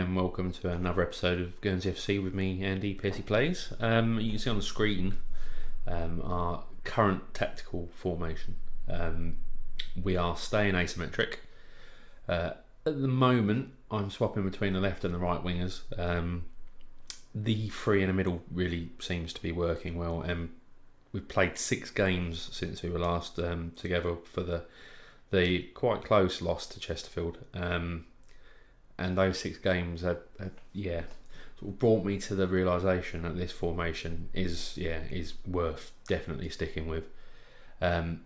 and welcome to another episode of Guernsey FC with me, Andy, PSE Plays. You can see on the screen our current tactical formation. We are staying asymmetric. At the moment, I'm swapping between the left and the right wingers. The three in the middle really seems to be working well, and we've played 6 games since we were last together for the quite close loss to Chesterfield. And those 6 games have sort of brought me to the realisation that this formation is worth definitely sticking with.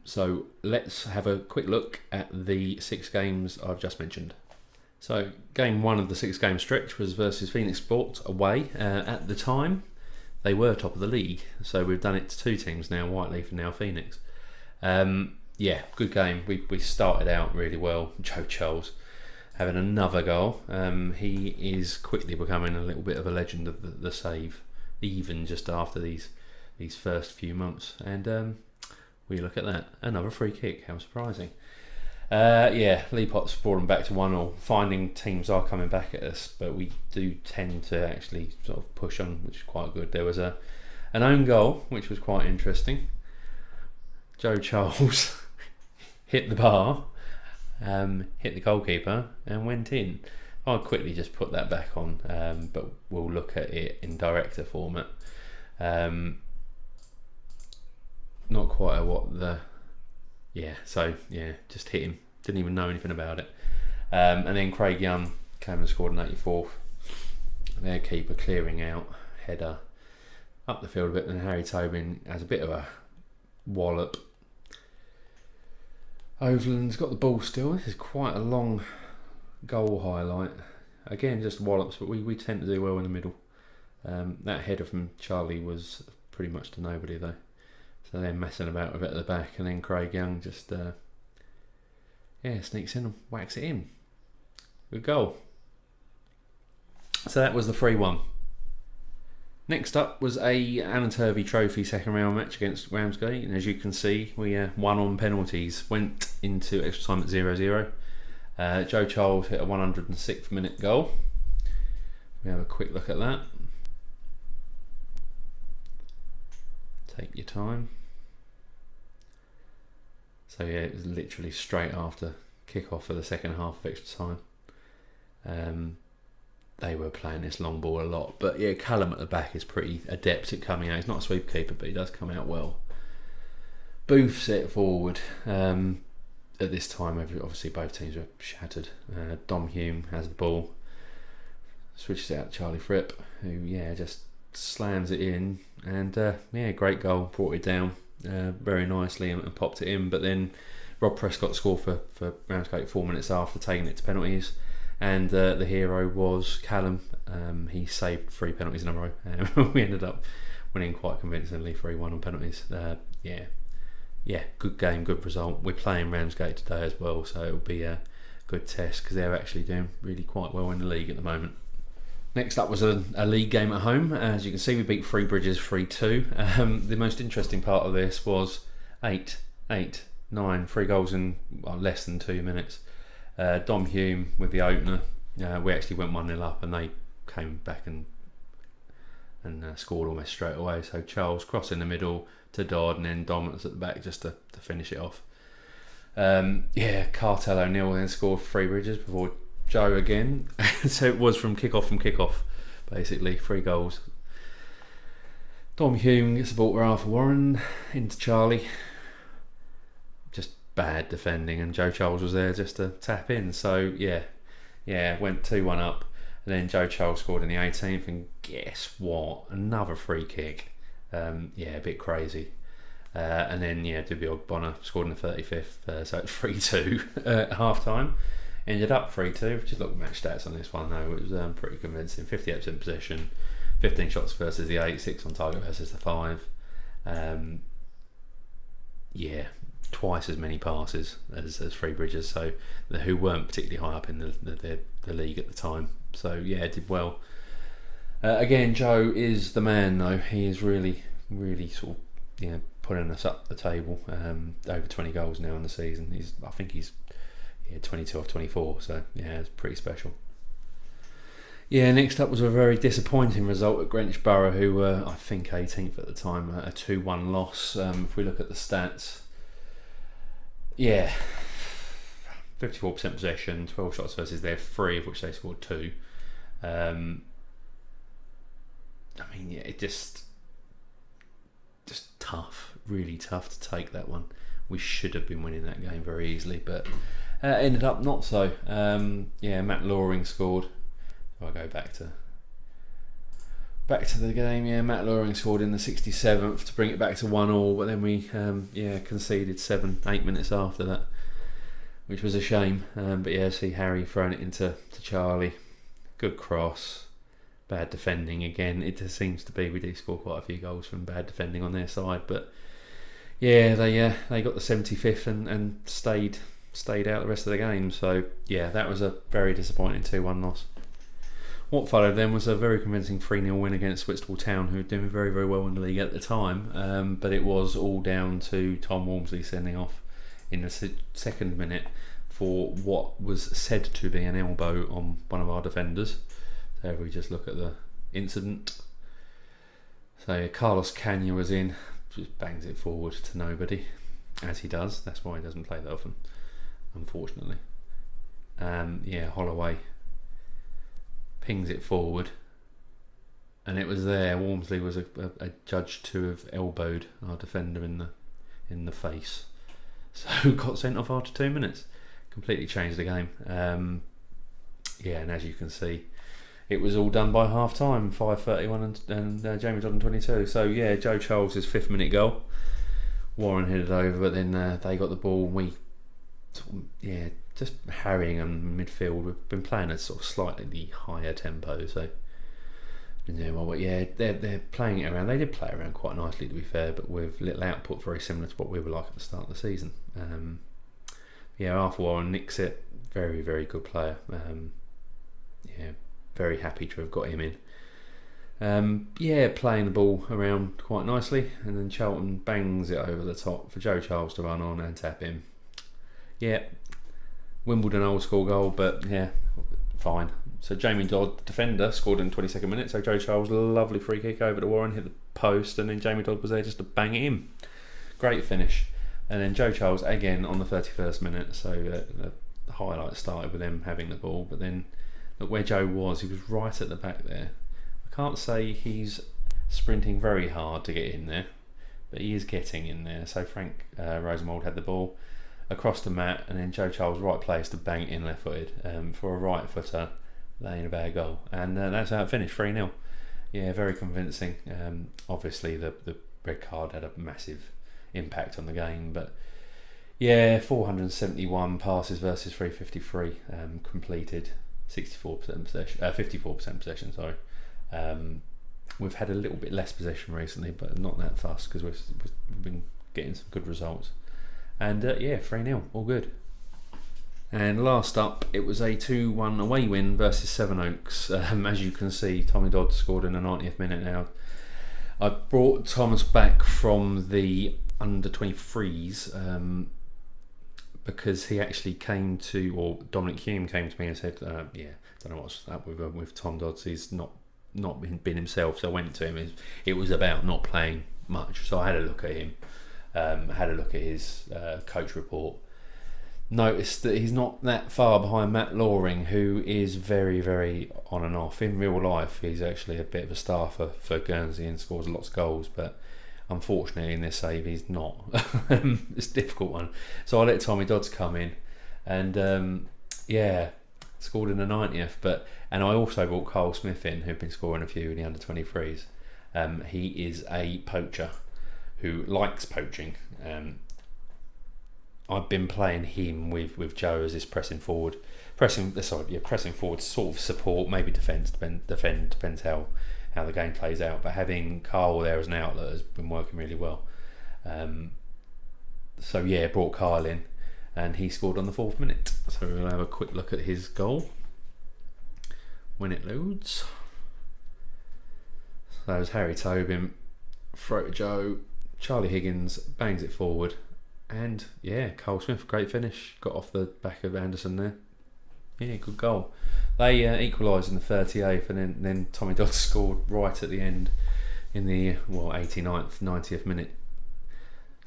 So let's have a quick look at the 6 games I've just mentioned. So game 1 of the 6 game stretch was versus Phoenix Sports away. At the time, they were top of the league, so we've done it to 2 teams now, Whiteleaf and now Phoenix. Good game. We started out really well. Joe Charles having another goal. He is quickly becoming a little bit of a legend of the save, even just after these first few months. And we look at that, another free kick. How surprising! Lee Potts brought them back to 1-1. Finding teams are coming back at us, but we do tend to actually sort of push on, which is quite good. There was an own goal, which was quite interesting. Joe Charles hit the bar, hit the goalkeeper and went in. I'll quickly just put that back on, but we'll look at it in director format. Not quite what the... just hit him. Didn't even know anything about it. And then Craig Young came and scored an 84th. Their keeper clearing out, header up the field a bit, and Harry Tobin has a bit of a wallop. Overland's got the ball still. This is quite a long goal highlight. Again, just wallops, but we tend to do well in the middle. That header from Charlie was pretty much to nobody though. So they're messing about with it at the back, and then Craig Young just sneaks in and whacks it in. Good goal. So that was the 3-1. Next up was a Alan Turvey Trophy second round match against Ramsgate, and as you can see, we won on penalties, went into extra time at 0-0. Joe Charles hit a 106th minute goal. We have a quick look at that. Take your time. So it was literally straight after kick-off for the second half of extra time. They were playing this long ball a lot, but Callum at the back is pretty adept at coming out. He's not a sweep keeper, but he does come out well. Booths it forward. At this time, obviously both teams were shattered. Dom Hume has the ball, switches it out to Charlie Fripp, who just slams it in, and great goal, brought it down very nicely and popped it in. But then Rob Prescott scored for Ramsgate 4 minutes after, taking it to penalties. And the hero was Callum. He saved 3 penalties in a row. We ended up winning quite convincingly, 3-1 on penalties. Good game, good result. We're playing Ramsgate today as well, so it'll be a good test because they're actually doing really quite well in the league at the moment. Next up was a league game at home. As you can see, we beat Three Bridges 3-2. The most interesting part of this was 3 goals in less than 2 minutes. Dom Hume with the opener. We actually went 1-0 up, and they came back and scored almost straight away. So Charles cross in the middle to Dodd, and then Dom was at the back just to finish it off. Cartel O'Neill then scored for Three Bridges before Joe again. So it was from kickoff, basically 3 goals. Dom Hume gets the ball to Arthur Warren into Charlie. Just bad defending, and Joe Charles was there just to tap in. So went 2-1 up, and then Joe Charles scored in the 18th, and guess what, another free kick. A bit crazy. And then Duby Bonner scored in the 35th, so it's 3-2 at half time. Ended up 3-2. Just look at match stats on this one though. It was pretty convincing. 58% possession, 15 shots versus the 8, 6 on target versus the 5. Twice as many passes as Three Bridges, so who weren't particularly high up in the league at the time. So did well. Again, Joe is the man though. He is really sort of putting us up the table. Over 20 goals now in the season. I think he's 22 off 24, so it's pretty special. Yeah, next up was a very disappointing result at Greenwich Borough, who were, I think, 18th at the time, a 2-1 loss. If we look at the stats, yeah, 54% possession, 12 shots versus their 3, of which they scored 2. I mean, yeah, it just tough, really tough to take that one. We should have been winning that game very easily, but ended up not so. Yeah, MacLeod scored. So I go back to the game. Yeah, MacLeod scored in the 67th to bring it back to 1-1, but then we conceded 7-8 minutes after that, which was a shame. But yeah, see Harry throwing it into Charlie. Good cross. Bad defending again. It just seems to be we do score quite a few goals from bad defending on their side, but yeah, they got the 75th and stayed out the rest of the game. So yeah, that was a very disappointing 2-1 loss. What followed then was a very convincing 3-0 win against Whitstable Town, who were doing very, very well in the league at the time. But it was all down to Tom Walmsley sending off in the second minute for what was said to be an elbow on one of our defenders. So if we just look at the incident. So Carlos Cagna was in, just bangs it forward to nobody, as he does. That's why he doesn't play that often, unfortunately. Yeah, Holloway pings it forward, and it was there. Walmsley was a judge to have elbowed our defender in the face, so got sent off after 2 minutes. Completely changed the game. Yeah, and as you can see, it was all done by half time. 5:31 and Jamie Dodd 22. So yeah, Joe Charles' 5th minute goal. Warren headed over, but then they got the ball. We just harrying them in midfield. We've been playing at sort of slightly higher tempo, so been doing well. But yeah, they're playing it around. They did play around quite nicely, to be fair, but with little output, very similar to what we were like at the start of the season. Yeah, Arthur Warren nicks it. Very, very good player. Yeah, very happy to have got him in. Yeah, playing the ball around quite nicely, and then Charlton bangs it over the top for Joe Charles to run on and tap him. Yeah, Wimbledon old school goal, but yeah, fine. So Jamie Dodd, the defender, scored in the 22nd minute. So Joe Charles, lovely free kick over to Warren, hit the post, and then Jamie Dodd was there just to bang it in. Great finish. And then Joe Charles again on the 31st minute. So the highlight started with them having the ball, but then look where Joe was. He was right at the back there. I can't say he's sprinting very hard to get in there, but he is getting in there. So Frank Rosenwald had the ball across to Matt, and then Joe Charles right place to bang it in left-footed for a right footer laying a bad goal, and that's how it finished, 3-0. Yeah, very convincing. Obviously the red card had a massive impact on the game, but yeah, 471 passes versus 353 completed, 64% possession, 54% possession. Sorry. We've had a little bit less possession recently, but not that fast because we've been getting some good results. And yeah, 3-0, all good. And last up, it was a 2-1 away win versus Sevenoaks. As you can see, Tommy Dodd scored in the 90th minute now. I brought Thomas back from the under-23s because he actually came to, or Dominic Hume came to me and said, yeah, don't know what's up with Tom Dodds. He's not been himself. So I went to him. It was about not playing much. So I had a look at him. Had a look at his coach report. Noticed that he's not that far behind Matt Loring, who is very, very on and off. In real life, he's actually a bit of a star for Guernsey and scores lots of goals, but unfortunately in this save he's not. It's a difficult one. So I let Tommy Dodds come in and yeah, scored in the 90th. And I also brought Carl Smith in, who'd been scoring a few in the under-23s. He is a poacher who likes poaching. I've been playing him with Joe as his pressing forward sort of support, maybe defend, depends how the game plays out. But having Carl there as an outlet has been working really well. So yeah, brought Carl in, and he scored on the 4th minute. So we'll have a quick look at his goal when it loads. So that was Harry Tobin, throw to Joe, Charlie Higgins bangs it forward. And yeah, Carl Smith, great finish. Got off the back of Anderson there. Yeah, good goal. They equalised in the 38th, and then Tommy Dodd scored right at the end in the 89th, 90th minute.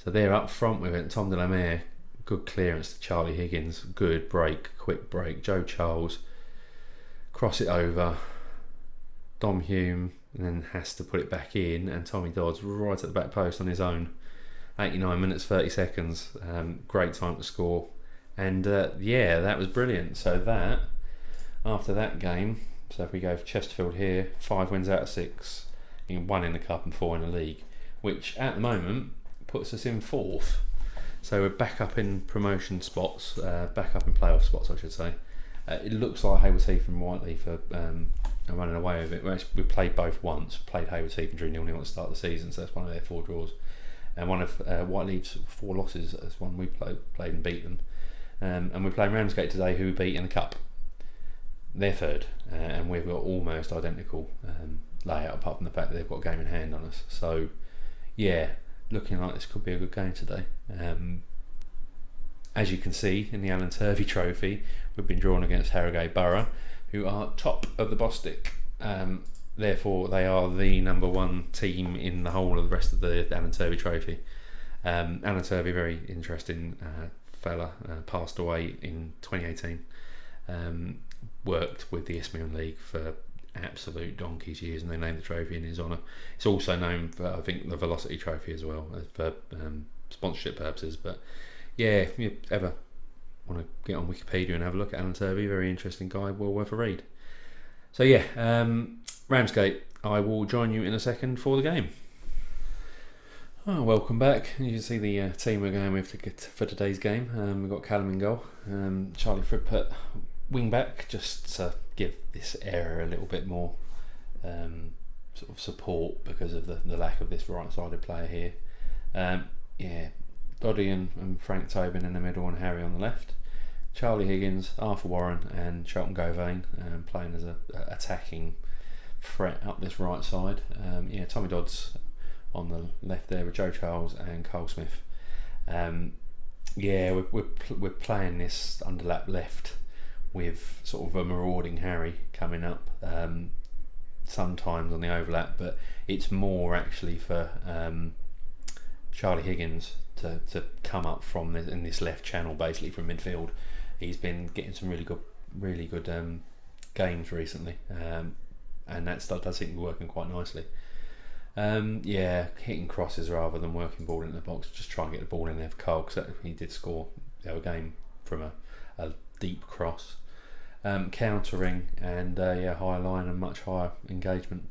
So they're up front with it. Tom de la Mare, good clearance to Charlie Higgins, good break, quick break. Joe Charles, cross it over. Dom Hume, and then has to put it back in, and Tommy Dodd's right at the back post on his own. 89 minutes 30 seconds. Great time to score. And that was brilliant. So that, after that game, so if we go for Chesterfield here, 5 wins out of 6, 1 in the cup and 4 in the league, which at the moment puts us in 4th. So we're back up in promotion spots, back up in playoff spots, I should say. It looks like Haywards Heath and Whiteleaf are running away with it. We played both once, played Haywards Heath and drew 0-0 at the start of the season, so that's one of their 4 draws. And one of Whiteleaf's 4 losses is one we played and beat them. And we're playing Ramsgate today, who we beat in the cup. They're 3rd, and we've got almost identical layout, apart from the fact that they've got a game in hand on us. So, yeah, looking like this could be a good game today. As you can see in the Alan Turvey Trophy, we've been drawn against Harrogate Borough, who are top of the Bostik. Therefore, they are the number 1 team in the whole of the rest of the Alan Turvey Trophy. Alan Turvey, very interesting fella, passed away in 2018. Worked with the Isthmian League for absolute donkey's years, and they named the trophy in his honour. It's also known for, I think, the Velocity Trophy as well, for sponsorship purposes. But yeah, if you ever want to get on Wikipedia and have a look at Alan Turvey, very interesting guy, well worth a read. So yeah, Ramsgate, I will join you in a second for the game. Oh, welcome back. You can see the team we're going with for today's game. We've got Callum in goal, Charlie Fripp wing back, just to give this area a little bit more sort of support because of the lack of this right-sided player here. Doddy and Frank Tobin in the middle and Harry on the left. Charlie Higgins, Arthur Warren and Shelton Govain playing as a attacking threat up this right side. Tommy Dodd's on the left there with Joe Charles and Cole Smith. We're playing this underlap left with sort of a marauding Harry coming up sometimes on the overlap, but it's more actually for Charlie Higgins to come up from in this left channel, basically from midfield. He's been getting some really good games recently, and that does seem to be working quite nicely. Hitting crosses rather than working ball into the box, just try and get the ball in there for Cole, because he did score the other game from a deep cross. Countering and higher line and much higher engagement.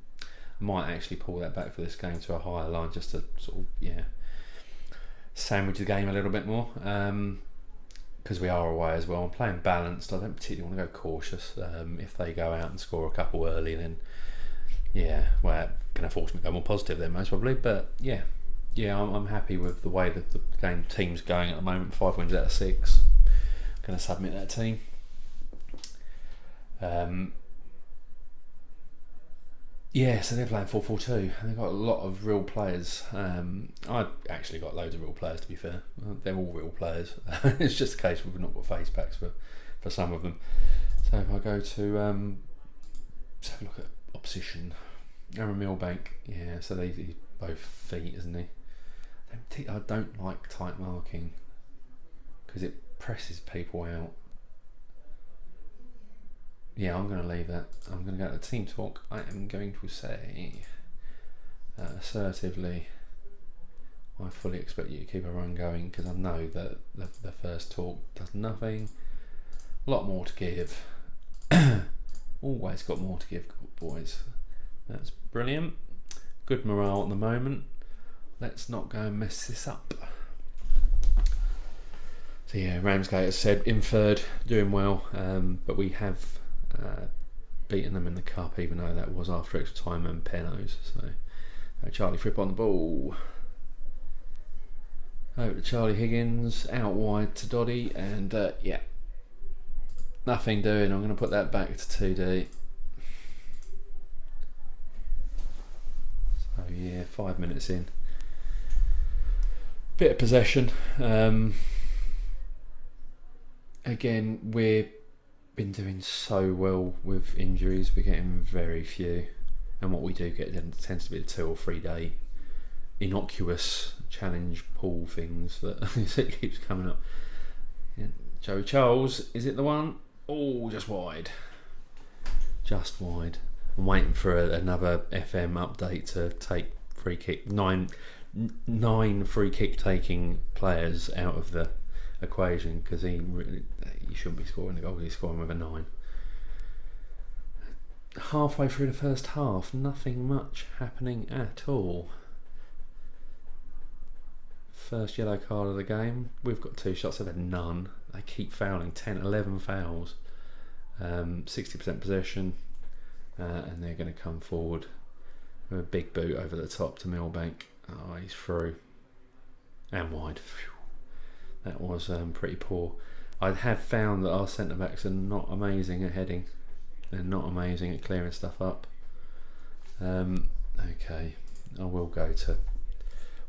Might actually pull that back for this game to a higher line, just to sort of sandwich the game a little bit more, because we are away as well. I'm playing balanced. I don't particularly want to go cautious. If they go out and score a couple early, then going to force me to go more positive then most probably. But I'm happy with the way that the team's going at the moment. 5 wins out of 6. Going to submit that team. So they're playing 4-4-2. They've got a lot of real players. I've actually got loads of real players, to be fair. They're all real players. It's just a case we've not got face packs for some of them. So if I go to let's have a look at opposition. Aaron Milbank, so he's both feet, isn't he? I don't like tight marking because it presses people out. I'm going to leave that. I'm going to go to team talk. I am going to say assertively, I fully expect you to keep a run going, because I know that the first talk does nothing. A lot more to give. Always got more to give, boys. That's brilliant. Good morale at the moment. Let's not go and mess this up. So Ramsgate has said in 3rd, doing well, but we have beaten them in the cup, even though that was after extra time and penalties. So Charlie Fripp on the ball. Over to Charlie Higgins, out wide to Doddy, and nothing doing. I'm going to put that back to 2D. So 5 minutes in. Bit of possession. Again, we're been doing so well with injuries. We're getting very few, and what we do get tends to be the 2 or 3 day innocuous challenge pool things that it keeps coming up. Yeah. Joey Charles, is it the one? Oh, just wide. Just wide. I'm waiting for another FM update to take free kick. Nine free kick taking players out of the equation, because he shouldn't be scoring the goals. He's scoring with a 9. Halfway through the first half, nothing much happening at all. First yellow card of the game. We've got 2 shots, they've had none. They keep fouling, 10, 11 fouls. 60% possession, and they're going to come forward with a big boot over the top to Millbank. Oh, he's through and wide. Phew. That was pretty poor. I have found that our centre backs are not amazing at heading. They're not amazing at clearing stuff up. Okay, I will go to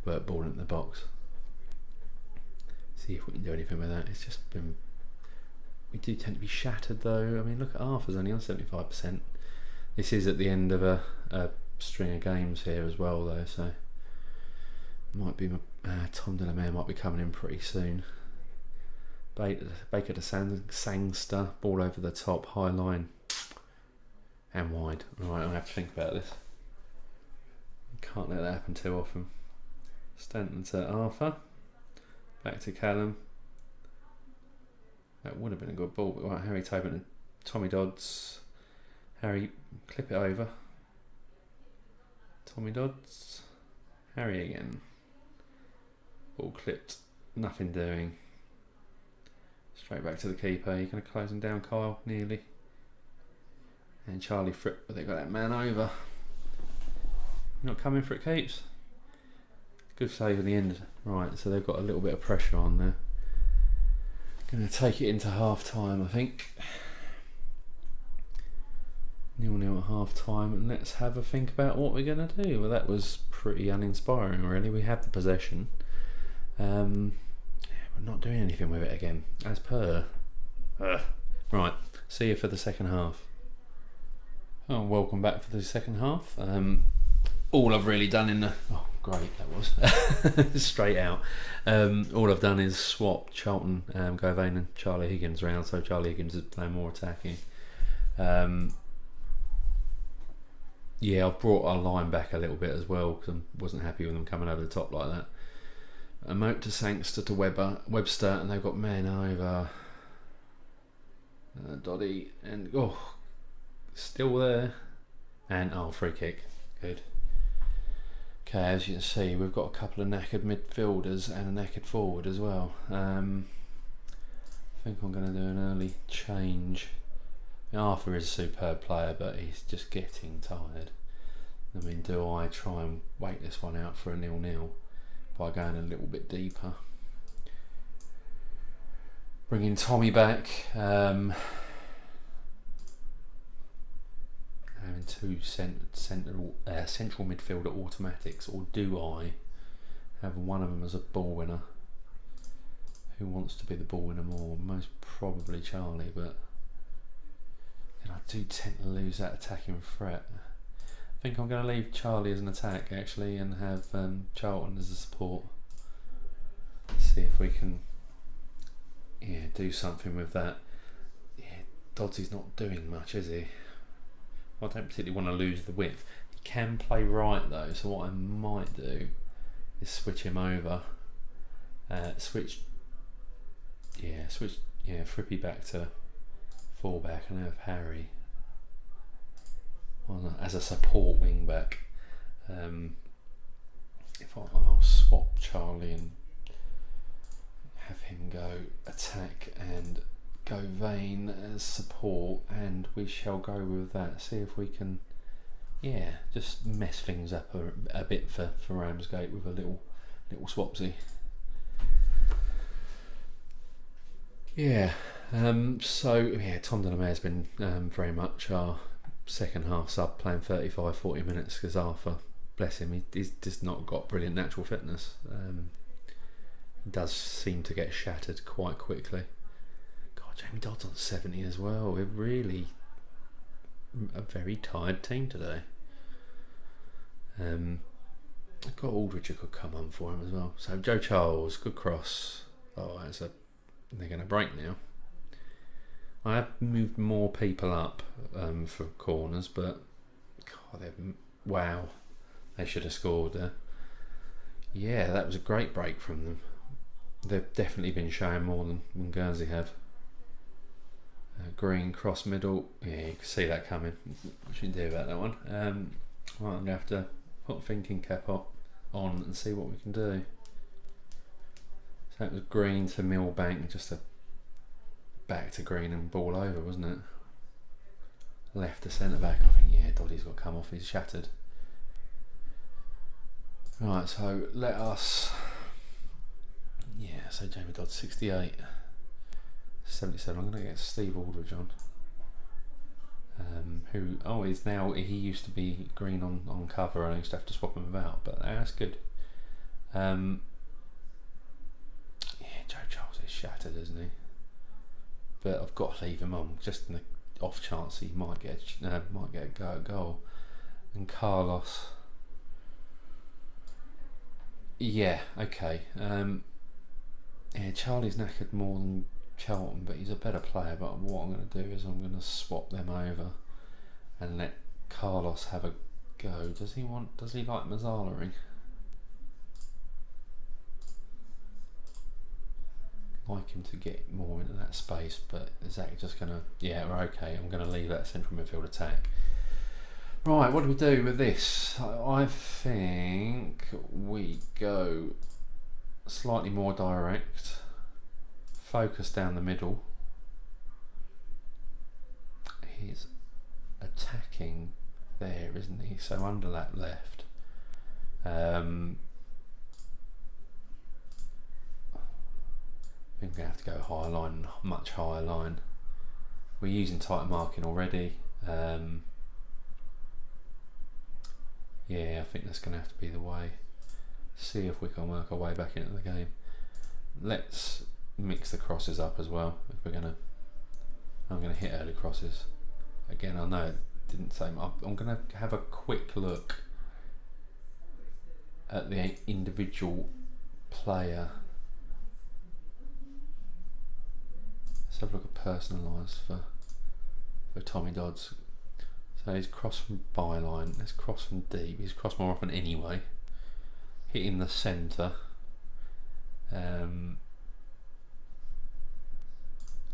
work ball into the box. See if we can do anything with that. It's just been. We do tend to be shattered though. I mean, look at Arthur's only on 75%. This is at the end of a string of games here as well though, so might be Tom Delamere might be coming in pretty soon. Baker to Sangster, ball over the top, high line and wide. Right, I have to think about this. Can't let that happen too often. Stanton to Arthur, back to Callum. That would have been a good ball, but right, Harry Tobin and Tommy Dodds. Harry, clip it over. Tommy Dodds. Harry again. Ball clipped, nothing doing. Straight back to the keeper. You're going to close him down, Kyle, nearly. And Charlie Fripp, but they got that man over. Not coming for it, keeps. Good save in the end. Right, so they've got a little bit of pressure on there. Going to take it into half time, I think. 0-0 at half time, and let's have a think about what we're going to do. Well, that was pretty uninspiring, really. We had the possession. We're not doing anything with it again, as per. Right, see you for the second half. Oh, welcome back for the second half. All I've really done in the... Oh, great, that was. Straight out. All I've done is swap Charlton, Govane and Charlie Higgins around, so Charlie Higgins is playing more attacking. Yeah, I've brought our line back a little bit as well, because I wasn't happy with them coming over the top like that. A moat to Sangster to Webster, and they've got men over. Doddy, and still there. And free kick. Good. Okay, as you can see, we've got a couple of knackered midfielders and a knackered forward as well. I think I'm going to do an early change. Arthur is a superb player, but he's just getting tired. I mean, do I try and wait this one out for a 0-0 by going a little bit deeper? Bringing Tommy back. Having 2 central midfielder automatics, or do I have one of them as a ball winner? Who wants to be the ball winner more? Most probably Charlie, but I do tend to lose that attacking threat. I think I'm going to leave Charlie as an attack actually, and have Charlton as a support. See if we can do something with that. Yeah, Dodsey's not doing much, is he? I don't particularly want to lose the width. He can play right though, so what I might do is switch him over. Switch Frippy back to fullback and have Harry as a support wing back. If I'll swap Charlie and have him go attack and go Vane as support, and we shall go with that. See if we can just mess things up a bit for Ramsgate with a little swapsy. Tom Delamere has been very much our second half sub, playing 35-40 minutes, because Arthur, bless him, he's just not got brilliant natural fitness. He does seem to get shattered quite quickly. God, Jamie Dodd's on 70 as well. We're really a very tired team today. I've got Aldridge who could come on for him as well. So Joe Charles, good cross. Oh, they're going to break now. I have moved more people up for corners, but God, wow, they should have scored there. Yeah, that was a great break from them. They've definitely been showing more than Guernsey have. Green cross middle. Yeah, you can see that coming. What should you do about that one? Right, I'm going to have to put thinking cap on and see what we can do. So that was Green to Millbank, just a back to Green and ball over, wasn't it? Left to centre back. I think, yeah, Doddy's got to come off. He's shattered. Right, so let us. Yeah, so Jamie Dodd 68, 77. I'm going to get Steve Aldridge on. He used to be Green on cover, and I used to have to swap him about, but that's good. Yeah, Joe Charles is shattered, isn't he? But I've got to leave him on just in the off chance he might get a goal. And Carlos, yeah, okay. Yeah, Charlie's knackered more than Charlton, but he's a better player. But what I'm going to do is I'm going to swap them over and let Carlos have a go. Does he like Mazzalaring? Like him to get more into that space, but is that just going to... Yeah, okay, I'm going to leave that central midfield attack. Right, what do we do with this? I think we go slightly more direct, focus down the middle. He's attacking there, isn't he? So under that left. I think we're going to have to go higher line, much higher line. We're using tighter marking already. Yeah, I think that's going to have to be the way. See if we can work our way back into the game. Let's mix the crosses up as well. If we're gonna, I'm going to hit early crosses. Again, I know it didn't say much. I'm going to have a quick look at the individual player. Let's have a look at personalised for Tommy Dodds. So he's crossed from byline, he's crossed from deep, he's crossed more often anyway. Hitting the centre. I'm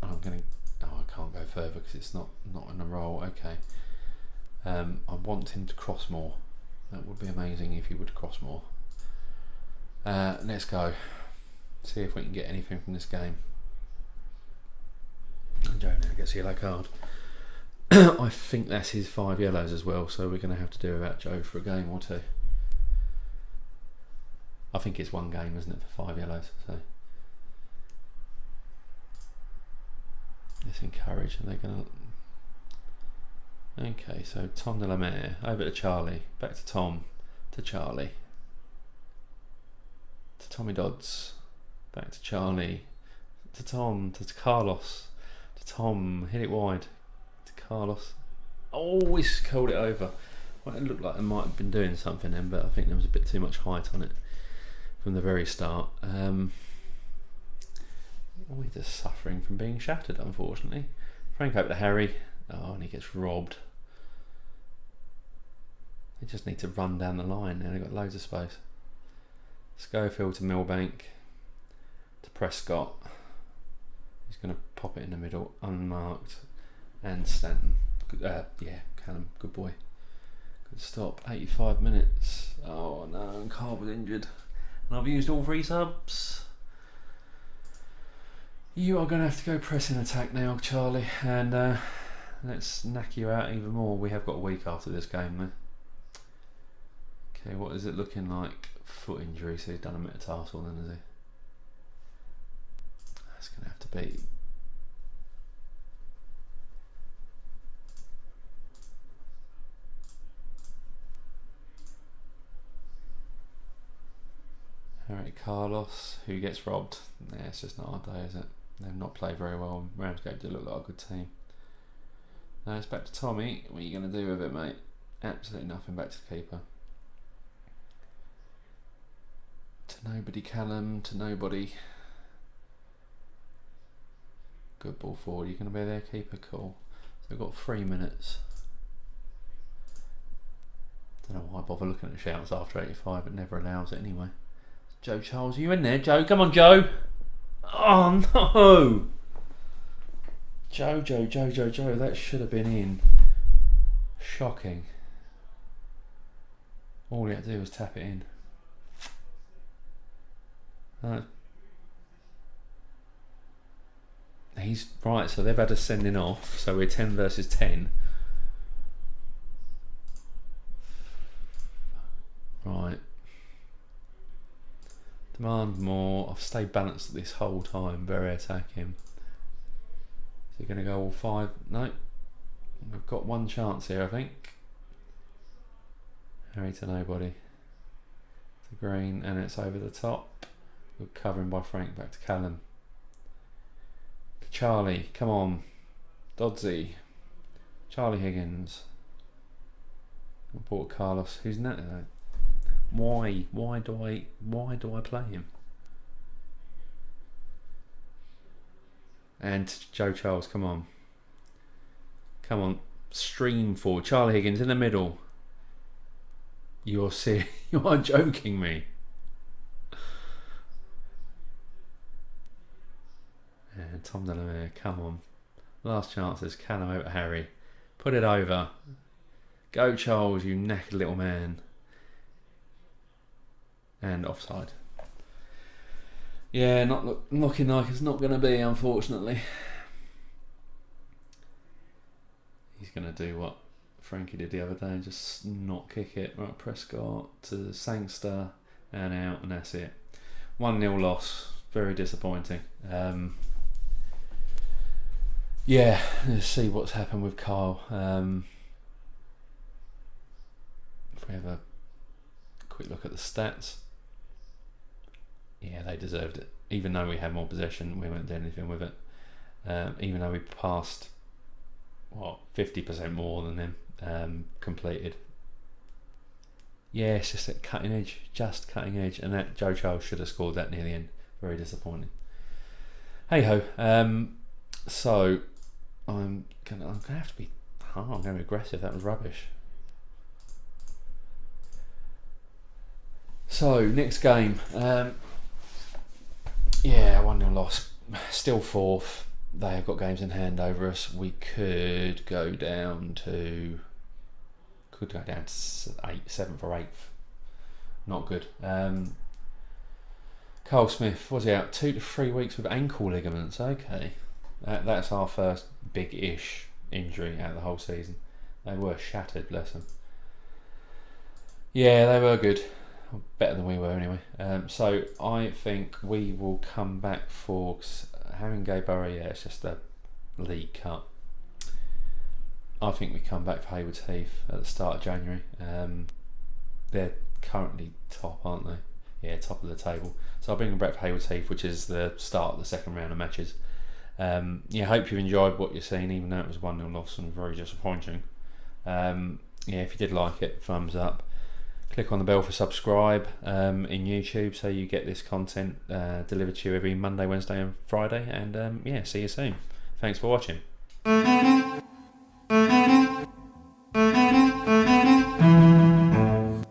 going to... Oh, I can't go further because it's not in a roll. Okay. I want him to cross more. That would be amazing if he would cross more. Let's go. See if we can get anything from this game. And Joe now gets a yellow card. I think that's his 5 yellows as well, so we're going to have to do without Joe for a game or two. I think it's 1 game, isn't it, for 5 yellows? So let's encourage, and they're going to. Okay, so Tom de la Mare over to Charlie, back to Tom, to Charlie, to Tommy Dodds, back to Charlie, to Tom, to Carlos, to Tom, hit it wide. Carlos. Oh, he's curled it over. Well, it looked like it might have been doing something then, but I think there was a bit too much height on it from the very start. We're just suffering from being shattered, unfortunately. Frank over to Harry. Oh, and he gets robbed. They just need to run down the line now. They've got loads of space. Schofield to Millbank, to Prescott. He's going to pop it in the middle, unmarked. And Stanton, Callum, good boy. Good stop. 85 minutes. Oh no, and Carl was injured. And I've used all 3 subs. You are going to have to go pressing attack now, Charlie, and let's knack you out even more. We have got a week after this game, though. Okay, what is it looking like? Foot injury, so he's done a metatarsal then, is he? That's going to have to be... Alright, Carlos, who gets robbed? Yeah, it's just not our day, is it? They've not played very well. Ramsgate do look like a good team. Now it's back to Tommy. What are you going to do with it, mate? Absolutely nothing. Back to the keeper. To nobody, Callum. To nobody. Good ball forward. You're going to be there, keeper. Cool. So we've got 3 minutes. Don't know why I bother looking at the shouts after 85. It never allows it anyway. Joe Charles, are you in there, Joe? Come on, Joe. Oh no! Joe, that should have been in. Shocking. All he had to do was tap it in. He's right, so they've had us sending off, so we're 10 versus 10. Right. Demand more. I've stayed balanced this whole time. Very attacking. Is he going to go all 5? No. We've got one chance here, I think. Harry to nobody. To Green, and it's over the top. We're covering by Frank. Back to Callum. To Charlie. Come on. Dodsey. Charlie Higgins. Bought Carlos. Who's that? Why do I play him? And Joe Charles, come on. Come on. Stream forward. Charlie Higgins in the middle. You are joking me. And Tom Delamere, come on. Last chances. Callum over Harry. Put it over. Go Charles, you knackered little man. And offside. Yeah, not looking like it's not going to be, unfortunately. He's going to do what Frankie did the other day, just not kick it. Right, Prescott to Sangster and out, and that's it. 1-0 loss. Very disappointing. Yeah, let's see what's happened with Carl. If we have a quick look at the stats. Yeah, they deserved it. Even though we had more possession, we weren't doing anything with it. Even though we passed, 50% more than them completed. Yeah, it's just at cutting edge, and that Joe Charles should have scored that near the end. Very disappointing. Hey ho. So I'm gonna have to be. I'm gonna be aggressive. That was rubbish. So next game. Yeah, 1-0 loss. Still 4th. They have got games in hand over us. We could go down to 7th or 8th. Not good. Carl Smith, was he out 2 to 3 weeks with ankle ligaments? Okay, that's our first big-ish injury out of the whole season. They were shattered, bless them. Yeah, they were good. Better than we were anyway. So I think we will come back for Haringey Borough. Yeah, it's just a League Cup. I think we come back for Haywards Heath at the start of January. They're currently top, aren't they? Yeah, top of the table. So I'll bring them back for Haywards Heath, which is the start of the second round of matches. Yeah, hope you've enjoyed what you've seen, even though it was 1-0 loss and very disappointing. Yeah, if you did like it, thumbs up. Click on the bell for subscribe in YouTube so you get this content delivered to you every Monday, Wednesday and Friday. And yeah, see you soon. Thanks for watching.